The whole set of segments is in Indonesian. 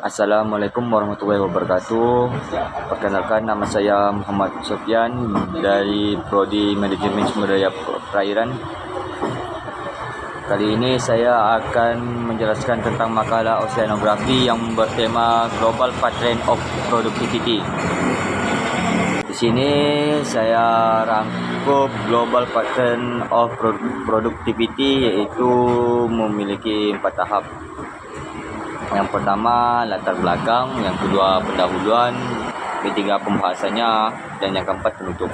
Assalamualaikum warahmatullahi wabarakatuh. Perkenalkan, nama saya Muhammad Sofyan dari Prodi Manajemen Sumber Daya Perairan. Kali ini saya akan menjelaskan tentang makalah oceanografi yang bertema Global Pattern of Productivity. Di sini saya rangkup Global Pattern of Productivity, yaitu memiliki 4 tahap. Yang pertama latar belakang, yang kedua pendahuluan, ketiga pembahasannya, dan yang keempat penutup.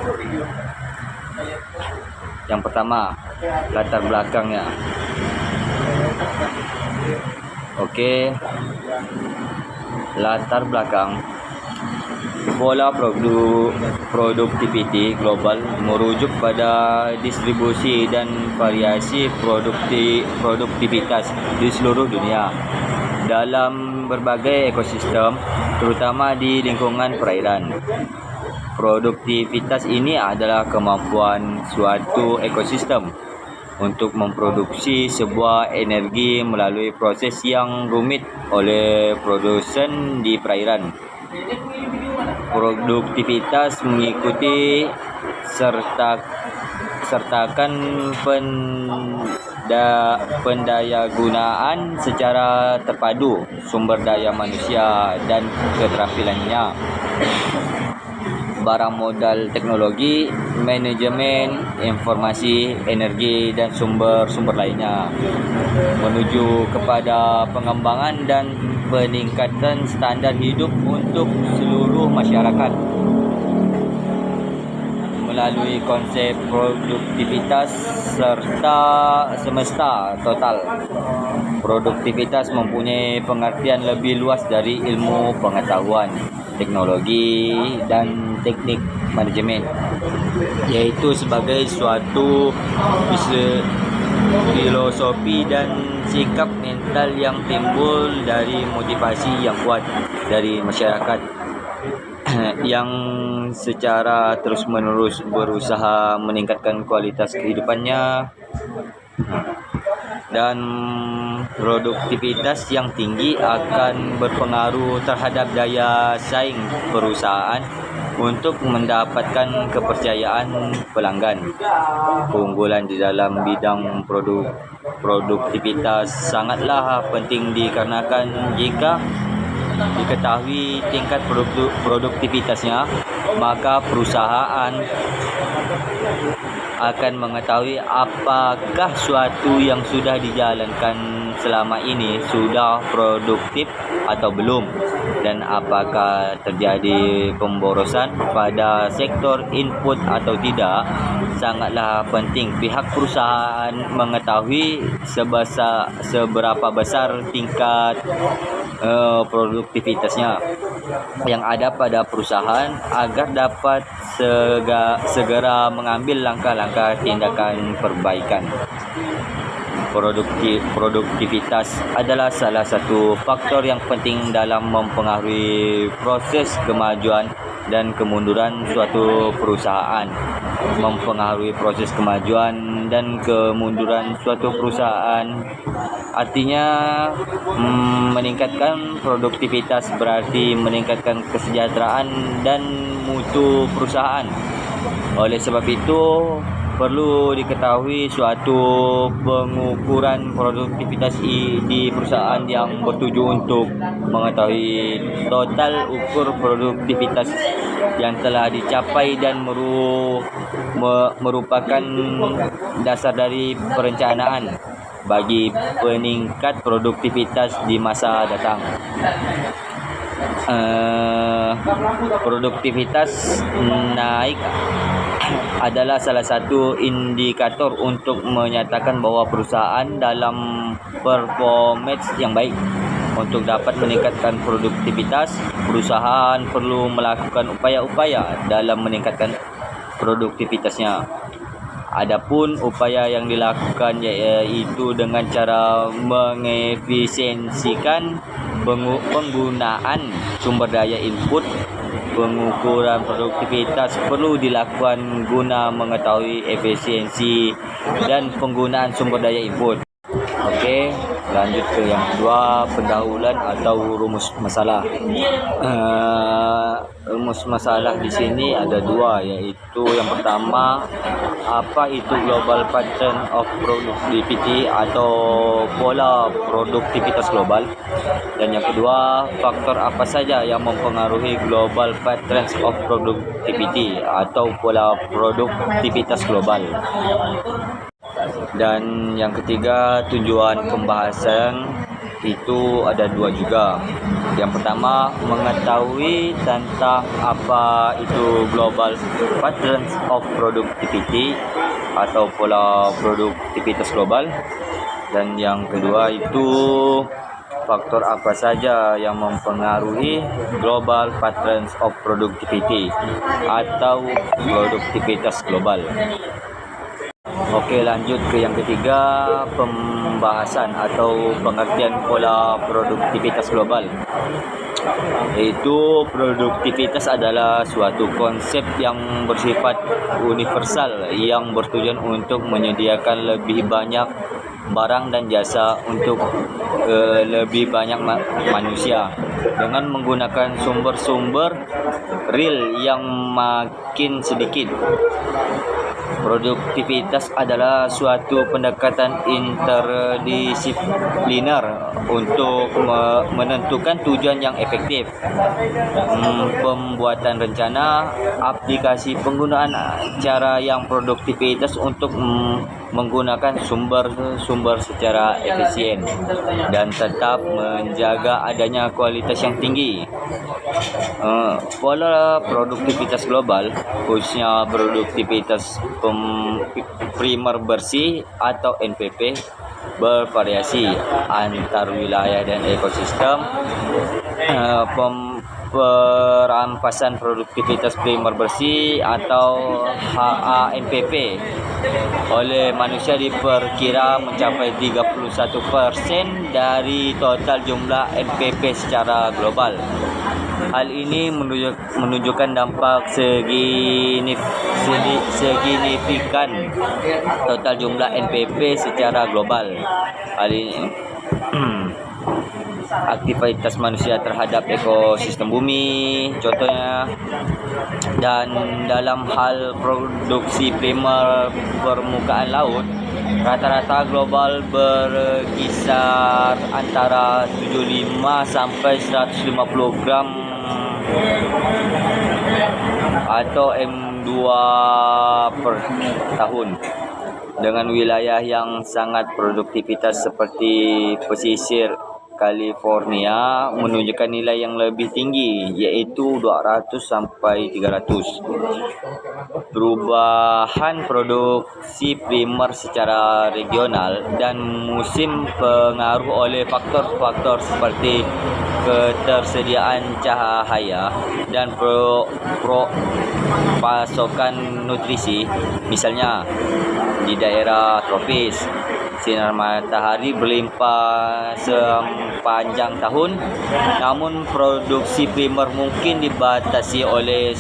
Yang pertama, latar belakangnya. Oke. Latar belakang. Pola produktiviti global merujuk pada distribusi dan variasi produktivitas di seluruh dunia dalam berbagai ekosistem, terutama di lingkungan perairan. Produktivitas ini adalah kemampuan suatu ekosistem untuk memproduksi sebuah energi melalui proses yang rumit oleh produsen di perairan. Produktivitas mengikuti sertakan pendayagunaan secara terpadu sumber daya manusia dan keterampilannya, barang modal teknologi, manajemen informasi, energi, dan sumber-sumber lainnya, menuju kepada pengembangan dan peningkatan standar hidup untuk seluruh masyarakat melalui konsep produktivitas serta semesta total. Produktivitas mempunyai pengertian lebih luas dari ilmu pengetahuan, teknologi, dan teknik manajemen, yaitu sebagai suatu filosofi dan sikap mental yang timbul dari motivasi yang kuat dari masyarakat yang secara terus-menerus berusaha meningkatkan kualitas kehidupannya, dan produktivitas yang tinggi akan berpengaruh terhadap daya saing perusahaan untuk mendapatkan kepercayaan pelanggan. Keunggulan di dalam bidang produktivitas sangatlah penting dikarenakan jika diketahui tingkat produktivitasnya, maka perusahaan akan mengetahui apakah suatu yang sudah dijalankan selama ini sudah produktif atau belum, dan apakah terjadi pemborosan pada sektor input atau tidak. Sangatlah penting pihak perusahaan mengetahui seberapa besar tingkat produktivitasnya yang ada pada perusahaan agar dapat segera mengambil langkah-langkah tindakan perbaikan. Produktivitas adalah salah satu faktor yang penting dalam mempengaruhi proses kemajuan dan kemunduran suatu perusahaan. Mempengaruhi proses kemajuan dan kemunduran suatu perusahaan artinya meningkatkan produktivitas berarti meningkatkan kesejahteraan dan mutu perusahaan. Oleh sebab itu, perlu diketahui suatu pengukuran produktivitas di perusahaan yang bertuju untuk mengetahui total ukur produktivitas yang telah dicapai dan merupakan dasar dari perencanaan bagi peningkat produktivitas di masa datang. Produktivitas naik adalah salah satu indikator untuk menyatakan bahwa perusahaan dalam performance yang baik. Untuk dapat meningkatkan produktivitas, perusahaan perlu melakukan upaya-upaya dalam meningkatkan produktivitasnya. Adapun upaya yang dilakukan yaitu dengan cara mengefisiensikan penggunaan sumber daya input. Pengukuran produktivitas perlu dilakukan guna mengetahui efisiensi dan penggunaan sumber daya input. Okey, Lanjut ke yang kedua, pendahuluan atau rumus masalah. Rumus masalah di sini ada dua, yaitu yang pertama, apa itu global pattern of productivity atau pola produktivitas global, dan yang kedua, faktor apa saja yang mempengaruhi global patterns of productivity atau pola produktivitas global. Dan yang ketiga, tujuan pembahasan itu ada dua juga. Yang pertama, mengetahui tentang apa itu global patterns of productivity atau pola produktivitas global. Dan yang kedua itu faktor apa saja yang mempengaruhi global patterns of productivity atau produktivitas global. Oke, lanjut ke yang ketiga, pembahasan atau pengertian pola produktivitas global. Yaitu produktivitas adalah suatu konsep yang bersifat universal yang bertujuan untuk menyediakan lebih banyak barang dan jasa untuk lebih banyak manusia dengan menggunakan sumber-sumber real yang makin sedikit. Produktivitas adalah suatu pendekatan interdisipliner untuk menentukan tujuan yang efektif, pembuatan rencana, aplikasi penggunaan cara yang produktivitas untuk menggunakan sumber-sumber secara efisien dan tetap menjaga adanya kualitas yang tinggi. Pola produktivitas global, khususnya produktivitas primer bersih atau NPP, bervariasi antar wilayah dan ekosistem. Perampasan produktivitas primer bersih atau HANPP oleh manusia diperkira mencapai 31% dari total jumlah NPP secara global. Hal ini menunjukkan dampak signifikan total jumlah NPP secara global. Hal ini aktivitas manusia terhadap ekosistem bumi, contohnya, dan dalam hal produksi primer permukaan laut, rata-rata global berkisar antara 75 sampai 150 gram atau M2 per tahun, dengan wilayah yang sangat produktivitas seperti pesisir California menunjukkan nilai yang lebih tinggi, yaitu 200 sampai 300. Perubahan produksi primer secara regional dan musim pengaruh oleh faktor-faktor seperti ketersediaan cahaya dan pasokan nutrisi. Misalnya, di daerah tropis, sinar matahari berlimpah sepanjang tahun, namun produksi primer mungkin dibatasi oleh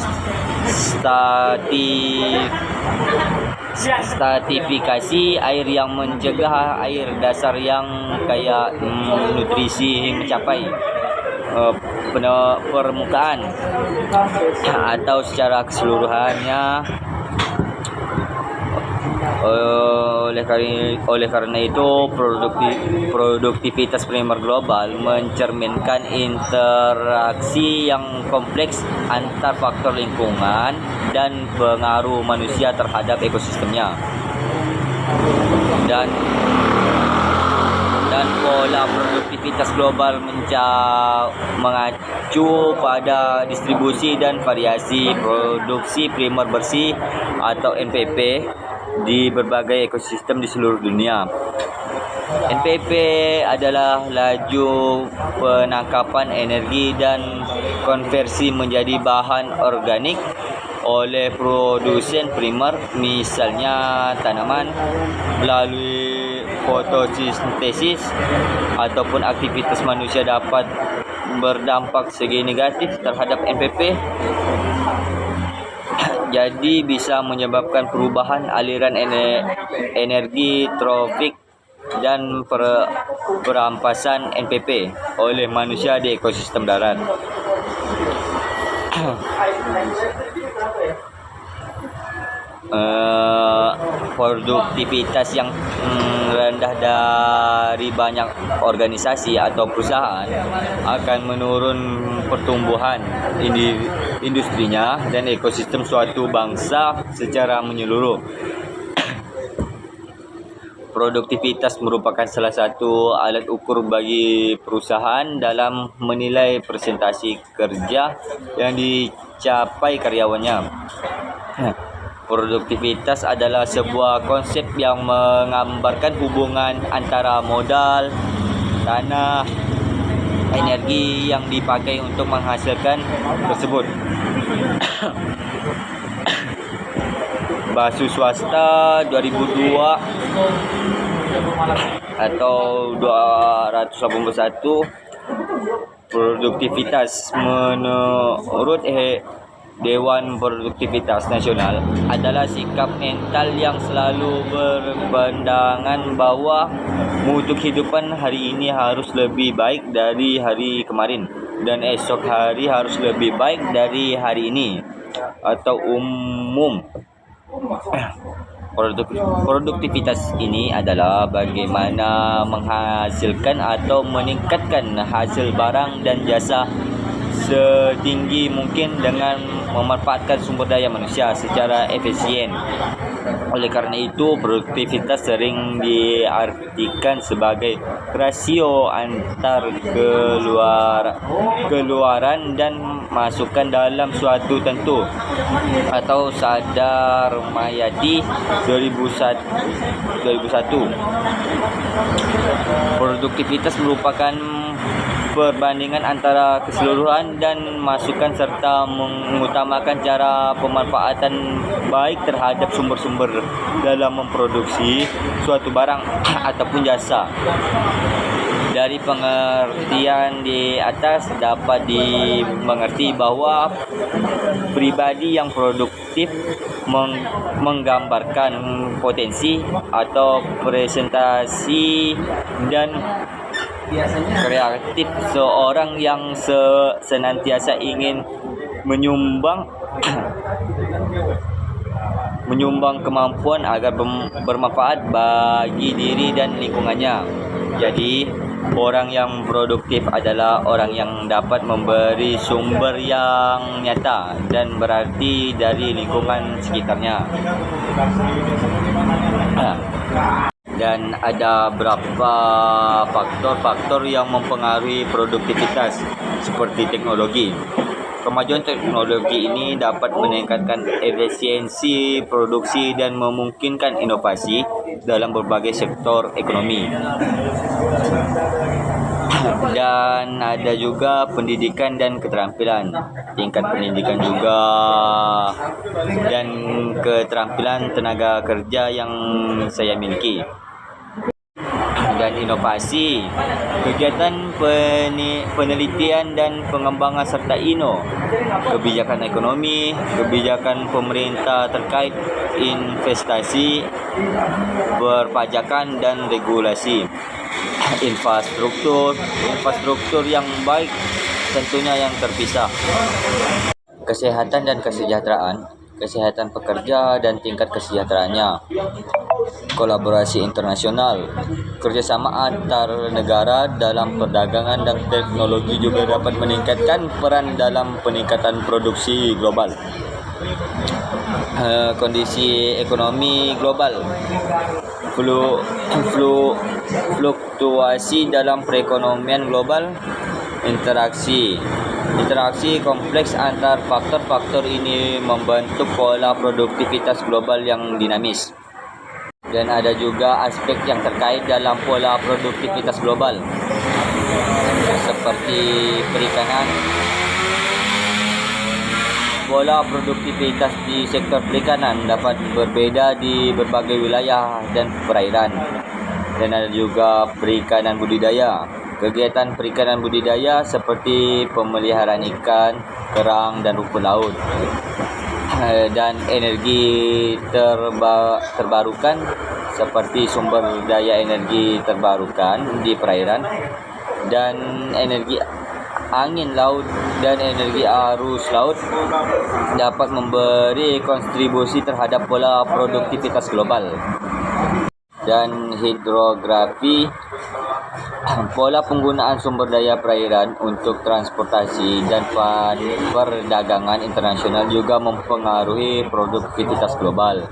stratifikasi air yang mencegah air dasar yang kaya nutrisi mencapai permukaan, atau secara keseluruhannya. Oleh karena itu, produktivitas primer global mencerminkan interaksi yang kompleks antar faktor lingkungan dan pengaruh manusia terhadap ekosistemnya. Dan pola produktivitas global mengacu pada distribusi dan variasi produksi primer bersih atau NPP di berbagai ekosistem di seluruh dunia. NPP adalah laju penangkapan energi dan konversi menjadi bahan organik oleh produsen primer, misalnya tanaman, melalui fotosintesis ataupun aktivitas manusia dapat berdampak segi negatif terhadap NPP. Jadi bisa menyebabkan perubahan aliran energi tropik dan perampasan NPP oleh manusia di ekosistem darat. Produktivitas yang rendah dari banyak organisasi atau perusahaan akan menurun pertumbuhan industrinya dan ekosistem suatu bangsa secara menyeluruh. Produktivitas merupakan salah satu alat ukur bagi perusahaan dalam menilai presentasi kerja yang dicapai karyawannya. Produktivitas adalah sebuah konsep yang menggambarkan hubungan antara modal, tanah, energi yang dipakai untuk menghasilkan tersebut. Basu Swasta 2002 atau 281, produktivitas menurut Dewan Produktivitas Nasional adalah sikap mental yang selalu berpandangan bahwa mutu kehidupan hari ini harus lebih baik dari hari kemarin dan esok hari harus lebih baik dari hari ini. Atau umum, produktivitas ini adalah bagaimana menghasilkan atau meningkatkan hasil barang dan jasa setinggi mungkin dengan memanfaatkan sumber daya manusia secara efisien. Oleh karena itu, produktivitas sering diartikan sebagai rasio antar keluaran dan masukan dalam suatu tentu, atau Sadar Mayati 2001. Produktivitas merupakan perbandingan antara keseluruhan dan masukan serta mengutamakan cara pemanfaatan baik terhadap sumber-sumber dalam memproduksi suatu barang ataupun jasa. Dari pengertian di atas dapat dimengerti bahwa pribadi yang produktif menggambarkan potensi atau presentasi dan kreatif seorang yang senantiasa ingin menyumbang kemampuan agar bermanfaat bagi diri dan lingkungannya. Jadi, orang yang produktif adalah orang yang dapat memberi sumber yang nyata dan berarti dari lingkungan sekitarnya. Dan ada beberapa faktor-faktor yang mempengaruhi produktivitas seperti teknologi. Kemajuan teknologi ini dapat meningkatkan efisiensi produksi dan memungkinkan inovasi dalam berbagai sektor ekonomi. Dan ada juga pendidikan dan keterampilan. Tingkat pendidikan juga dan keterampilan tenaga kerja yang saya miliki. Dan inovasi, kegiatan penelitian dan pengembangan serta kebijakan ekonomi, kebijakan pemerintah terkait investasi, perpajakan dan regulasi, infrastruktur yang baik tentunya yang terpisah, kesehatan dan kesejahteraan, kesehatan pekerja dan tingkat kesejahteraannya, kolaborasi internasional, kerjasama antar negara dalam perdagangan dan teknologi juga dapat meningkatkan peran dalam peningkatan produksi global. Kondisi ekonomi global, fluktuasi dalam perekonomian global, interaksi kompleks antar faktor-faktor ini membentuk pola produktivitas global yang dinamis. Dan ada juga aspek yang terkait dalam pola produktivitas global seperti perikanan. Pola produktivitas di sektor perikanan dapat berbeda di berbagai wilayah dan perairan. Dan ada juga perikanan budidaya. Kegiatan perikanan budidaya seperti pemeliharaan ikan, kerang dan rumput laut. Dan energi terbarukan seperti sumber daya energi terbarukan di perairan dan energi angin laut dan energi arus laut dapat memberi kontribusi terhadap pola produktivitas global. Dan hidrografi, pola penggunaan sumber daya perairan untuk transportasi dan perdagangan internasional juga mempengaruhi produktivitas global.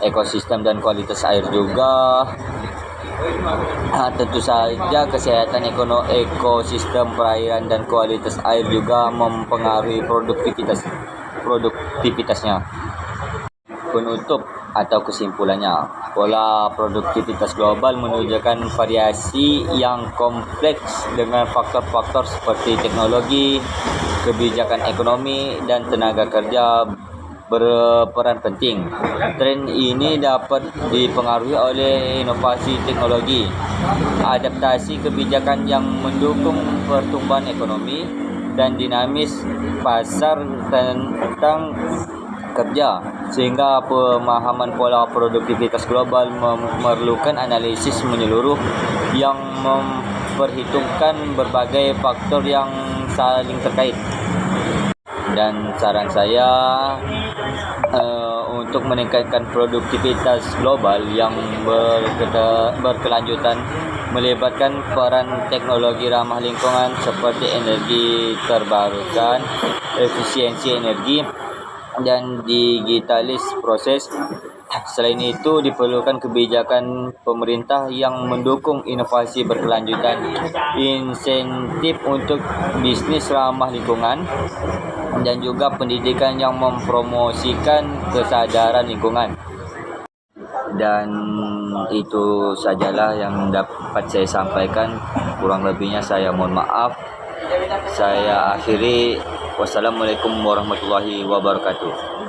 Ekosistem dan kualitas air juga, tentu saja kesehatan ekosistem perairan dan kualitas air juga mempengaruhi produktivitasnya. Penutup atau kesimpulannya, pola produktivitas global menunjukkan variasi yang kompleks dengan faktor-faktor seperti teknologi, kebijakan ekonomi, dan tenaga kerja berperan penting. Tren ini dapat dipengaruhi oleh inovasi teknologi, adaptasi kebijakan yang mendukung pertumbuhan ekonomi, dan dinamis pasar tentang kerja, sehingga pemahaman pola produktivitas global memerlukan analisis menyeluruh yang memperhitungkan berbagai faktor yang saling terkait. Dan saran saya untuk meningkatkan produktivitas global yang berkelanjutan melibatkan peran teknologi ramah lingkungan seperti energi terbarukan, efisiensi energi, dan digitalis proses. Selain itu, diperlukan kebijakan pemerintah yang mendukung inovasi berkelanjutan, insentif untuk bisnis ramah lingkungan, dan juga pendidikan yang mempromosikan kesadaran lingkungan. Dan itu sajalah yang dapat saya sampaikan. Kurang lebihnya saya mohon maaf. Saya akhiri. Wassalamualaikum warahmatullahi wabarakatuh.